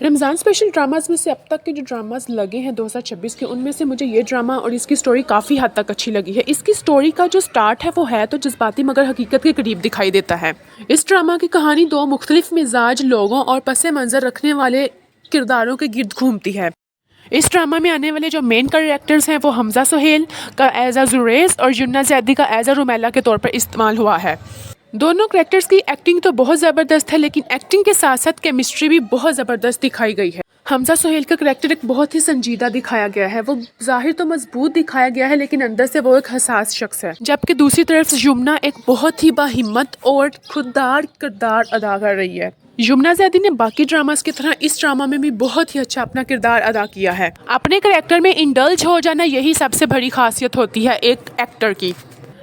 Ramzan special dramas में से अब तक के जो ड्रामास लगे हैं 2026 के, उनमें से मुझे ये ड्रामा और इसकी स्टोरी काफ़ी हद तक अच्छी लगी है। इसकी स्टोरी का जो स्टार्ट है वो है तो जज्बाती मगर हकीकत के करीब दिखाई देता है। इस ड्रामा की कहानी दो मुख्तलिफ मिजाज लोगों और पसे मंज़र रखने वाले किरदारों के गिर्द घूमती है। इस ड्रामा में आने वाले जो मेन कैरेक्टर्स हैं वो हमजा सुहेल का एज अ जुरेज और जुन्ना जैदी का एज अ रुमेला के तौर पर इस्तेमाल हुआ है। दोनों कैरेक्टर्स की एक्टिंग तो बहुत ज़बरदस्त है, लेकिन एक्टिंग के साथ साथ केमिस्ट्री भी बहुत ज़बरदस्त दिखाई गई है। हमजा सुहेल का कैरेक्टर एक बहुत ही संजीदा दिखाया गया है। वो ज़ाहिर तो मजबूत दिखाया गया है, लेकिन अंदर से वो एक हसास शख्स है। जबकि दूसरी तरफ यमुना एक बहुत ही बाहिम्मत और खुददार किरदार अदा कर रही है। यमुना जैदी ने बाकी ड्रामास की तरह इस ड्रामा में भी बहुत ही अच्छा अपना किरदार अदा किया है। अपने कैरेक्टर में इंडल्ज हो जाना यही सबसे बड़ी खासियत होती है एक एक्टर की।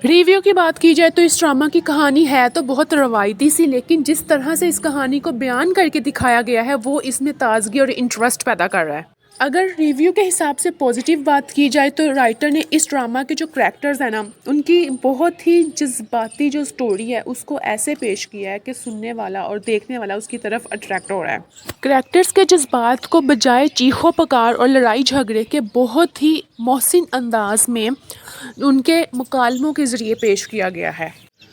रिव्यू की बात की जाए तो इस ड्रामा की कहानी है तो बहुत रवायती सी, लेकिन जिस तरह से इस कहानी को बयान करके दिखाया गया है वो इसमें ताजगी और इंटरेस्ट पैदा कर रहा है। अगर रिव्यू के हिसाब से पॉजिटिव बात की जाए तो राइटर ने इस ड्रामा के जो करैक्टर्स हैं ना, उनकी बहुत ही जज्बाती जो स्टोरी है उसको ऐसे पेश किया है कि सुनने वाला और देखने वाला उसकी तरफ अट्रैक्ट हो रहा है। करैक्टर्स के जज्बात को बजाय चीखों पुकार और लड़ाई झगड़े के बहुत ही मोहसिन अंदाज में उनके मुकालमों के ज़रिए पेश किया गया है।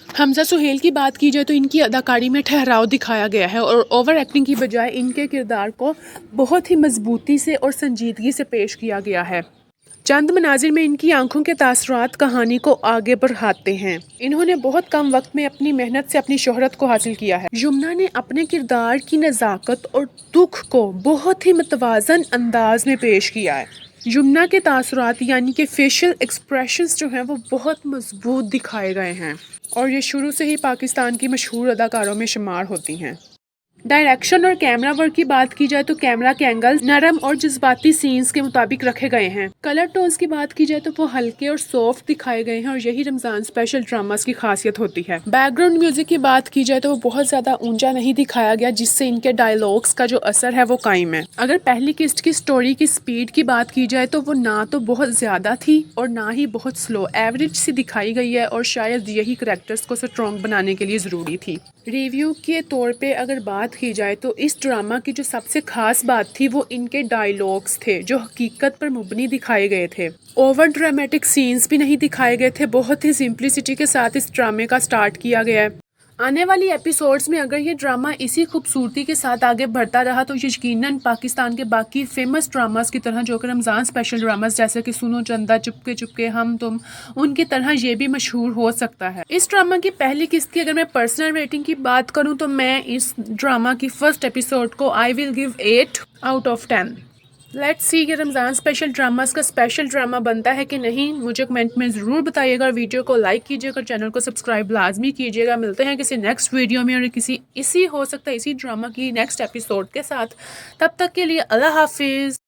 हमजा सुहेल की बात की जाए तो इनकी अदाकारी में ठहराव दिखाया गया है और ओवर एक्टिंग की बजाय इनके किरदार को बहुत ही मजबूती से और संजीदगी से पेश किया गया है। चंद मनाजिर में इनकी आंखों के तासरात कहानी को आगे बढ़ाते हैं। इन्होंने बहुत कम वक्त में अपनी मेहनत से अपनी शोहरत को हासिल किया है। यमुना ने अपने किरदार की नज़ाकत और दुख को बहुत ही मतवाजन अंदाज में पेश किया है। यमुना के तासुरात यानी कि फेशियल एक्सप्रेशंस जो हैं वो बहुत मजबूत दिखाए गए हैं और ये शुरू से ही पाकिस्तान की मशहूर अदाकारों में शुमार होती हैं। डायरेक्शन और कैमरा वर्क की बात की जाए तो कैमरा के एंगल्स नरम और जज्बाती सीन्स के मुताबिक रखे गए हैं। कलर टोन्स की बात की जाए तो वो हल्के और सॉफ्ट दिखाए गए हैं और यही रमजान स्पेशल ड्रामास की खासियत होती है। बैकग्राउंड म्यूजिक की बात की जाए तो वो बहुत ज्यादा ऊंचा नहीं दिखाया गया, जिससे इनके डायलॉग्स का जो असर है वो कायम है। अगर पहली किस्त की स्टोरी की स्पीड की बात की जाए तो वो ना तो बहुत ज्यादा थी और ना ही बहुत स्लो, एवरेज सी दिखाई गई है और शायद यही करेक्टर्स को स्ट्रॉन्ग बनाने के लिए जरूरी थी। रिव्यू के तौर पे अगर बात की जाए तो इस ड्रामा की जो सबसे खास बात थी वो इनके डायलॉग्स थे जो हकीकत पर मुबनी दिखाए गए थे। ओवर ड्रामेटिक सीन्स भी नहीं दिखाए गए थे। बहुत ही सिंप्लिसिटी के साथ इस ड्रामे का स्टार्ट किया गया है। आने वाली एपिसोड्स में अगर ये ड्रामा इसी खूबसूरती के साथ आगे बढ़ता रहा तो यकीनन पाकिस्तान के बाकी फेमस ड्रामास की तरह जो कि रमज़ान स्पेशल ड्रामास जैसे कि सुनो चंदा, चुपके चुपके, हम तुम, उनकी तरह ये भी मशहूर हो सकता है। इस ड्रामा की पहली किस्त की अगर मैं पर्सनल रेटिंग की बात करूँ तो मैं इस ड्रामा की फर्स्ट एपिसोड को I will give 8 out of 10। Let's see कि रमज़ान स्पेशल ड्रामास का स्पेशल ड्रामा बनता है कि नहीं। मुझे कमेंट में ज़रूर बताइएगा। वीडियो को लाइक कीजिएगा, चैनल को सब्सक्राइब लाजमी कीजिएगा। मिलते हैं किसी नेक्स्ट वीडियो में और किसी हो सकता है इसी ड्रामा की नेक्स्ट एपिसोड के साथ। तब तक के लिए अल्लाह हाफिज़।